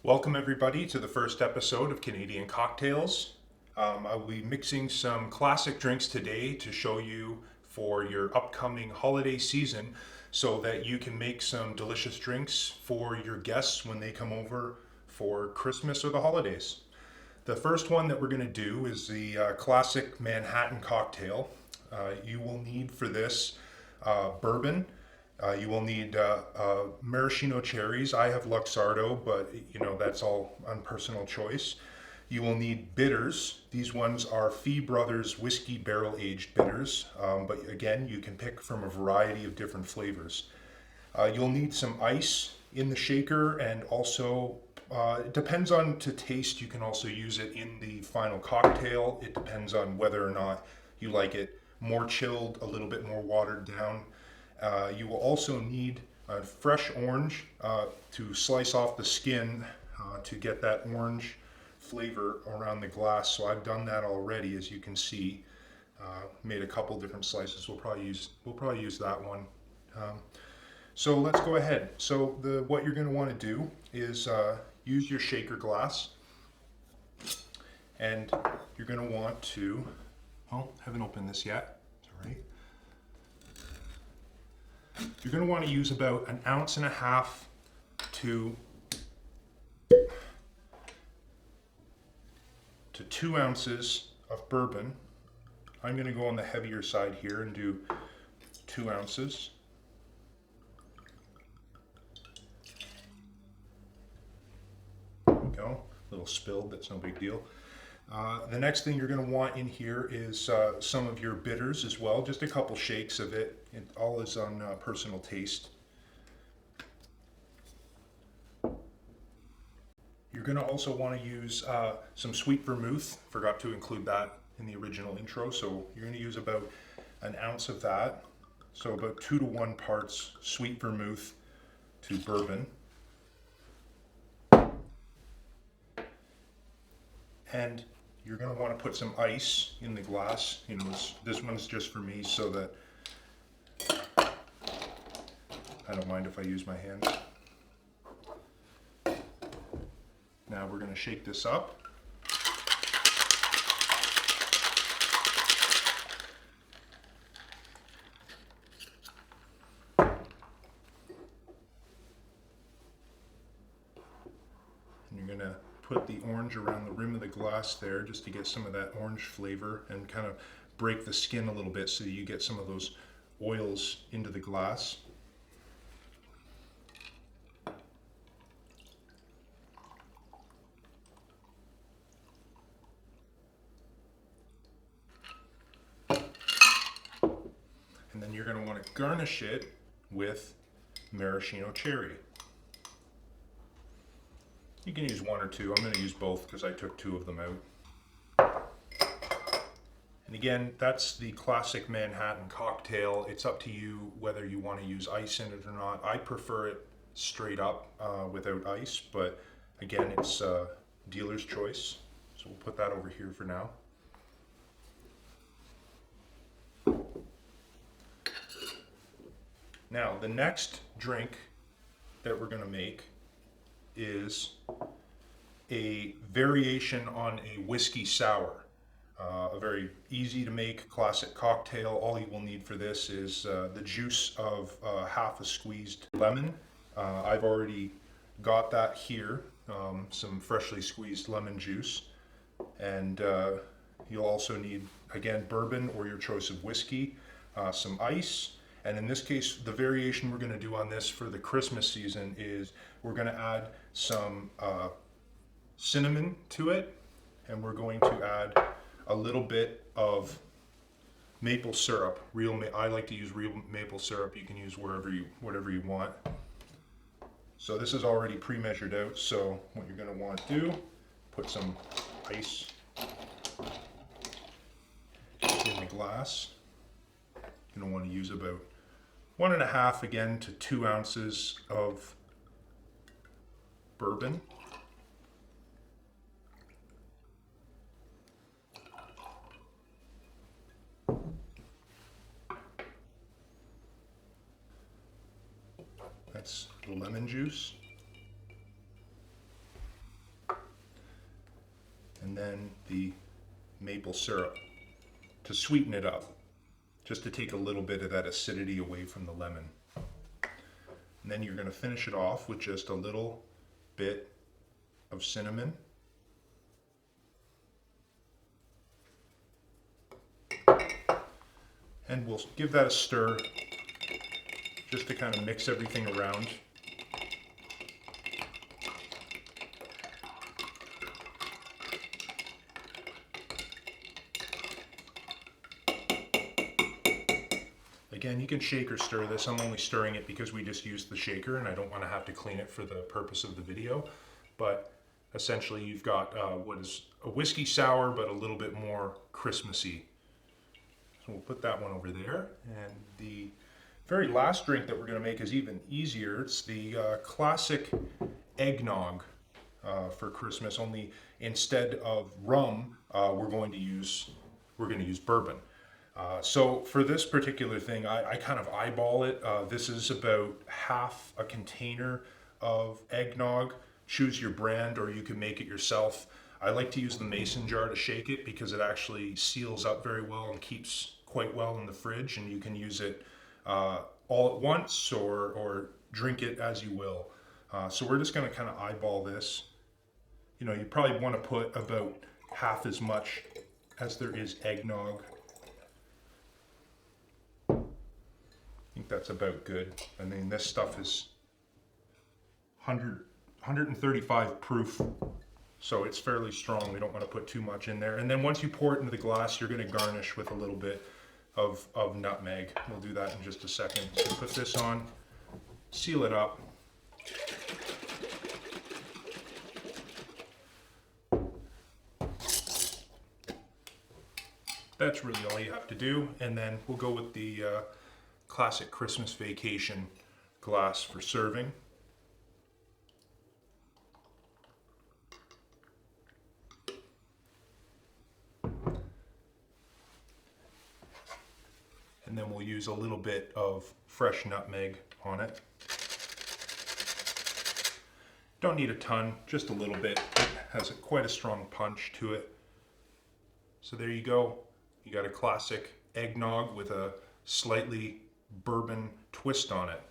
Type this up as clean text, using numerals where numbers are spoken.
Welcome everybody to the first episode of Canadian Cocktails. I'll be mixing some classic drinks today to show you for your upcoming holiday season so that you can make some delicious drinks for your guests when they come over for Christmas or the holidays. The first one that we're going to do is the classic Manhattan cocktail. You will need for this bourbon. You will need maraschino cherries. I have Luxardo, but that's all on personal choice. You will need bitters. These ones are Fee Brothers whiskey barrel aged bitters, but again, you can pick from a variety of different flavors. You'll need some ice in the shaker, and also it depends on to taste. You can also use it in the final cocktail. It depends on whether or not you like it more chilled, a little bit more watered down. You will also need a fresh orange to slice off the skin to get that orange flavor around the glass. So I've done that already, as you can see. Made a couple different slices. We'll probably use that one. So let's go ahead. So what you're going to want to do is use your shaker glass, and you're going to want to. Oh, haven't opened this yet. It's all right. You're going to want to use about 1.5 ounces to 2 ounces of bourbon. I'm going to go on the heavier side here and do 2 ounces. There we go. A little spilled, that's no big deal. The next thing you're going to want in here is some of your bitters as well, just a couple shakes of it. It all is on personal taste. You're going to also want to use some sweet vermouth. Forgot to include that in the original intro, so you're going to use about 1 ounce of that. So about 2 to 1 parts sweet vermouth to bourbon. And you're going to want to put some ice in the glass. This one's just for me so that I don't mind if I use my hands. Now we're going to shake this up. And you're going to put the orange around the rim of the glass there just to get some of that orange flavor and kind of break the skin a little bit so you get some of those oils into the glass. And then you're going to want to garnish it with maraschino cherry. You can use 1 or 2. I'm going to use both because I took 2 of them out. And again, that's the classic Manhattan cocktail. It's up to you whether you want to use ice in it or not. I prefer it straight up without ice, but again, it's dealer's choice. So we'll put that over here for now. Now, the next drink that we're going to make is a variation on a whiskey sour. A very easy to make classic cocktail. All you will need for this is the juice of half a squeezed lemon. I've already got that here, some freshly squeezed lemon juice. And you'll also need, again, bourbon or your choice of whiskey, some ice. And in this case, the variation we're going to do on this for the Christmas season is we're going to add some cinnamon to it, and we're going to add a little bit of maple syrup. I like to use real maple syrup. You can use whatever you want. So this is already pre-measured out. So what you're going to want to do, put some ice in the glass. You're going to want to use about 1.5 again to 2 ounces of bourbon. That's the lemon juice. and then the maple syrup to sweeten it up, just to take a little bit of that acidity away from the lemon. And then you're going to finish it off with just a little bit of cinnamon. And we'll give that a stir just to kind of mix everything around. Again, you can shake or stir this. I'm only stirring it because we just used the shaker and I don't want to have to clean it for the purpose of the video. But essentially you've got what is a whiskey sour, but a little bit more Christmassy. So we'll put that one over there. And the very last drink that we're going to make is even easier. It's the classic eggnog for Christmas, only instead of rum, we're going to use bourbon. So for this particular thing, I kind of eyeball it. This is about half a container of eggnog. Choose your brand, or you can make it yourself. I like to use the mason jar to shake it because it actually seals up very well and keeps quite well in the fridge, and you can use it all at once or drink it as you will. So we're just going to kind of eyeball this. You know, you probably want to put about half as much as there is eggnog. I think that's about good. I mean, this stuff is 135 proof, so it's fairly strong. We don't want to put too much in there. And then once you pour it into the glass, you're going to garnish with a little bit of nutmeg. We'll do that in just a second. So put this on, seal it up. That's really all you have to do. And then we'll go with the classic Christmas vacation glass for serving. And then we'll use a little bit of fresh nutmeg on it. Don't need a ton, just a little bit. It has quite a strong punch to it. So there you go. You got a classic eggnog with a slightly bourbon twist on it.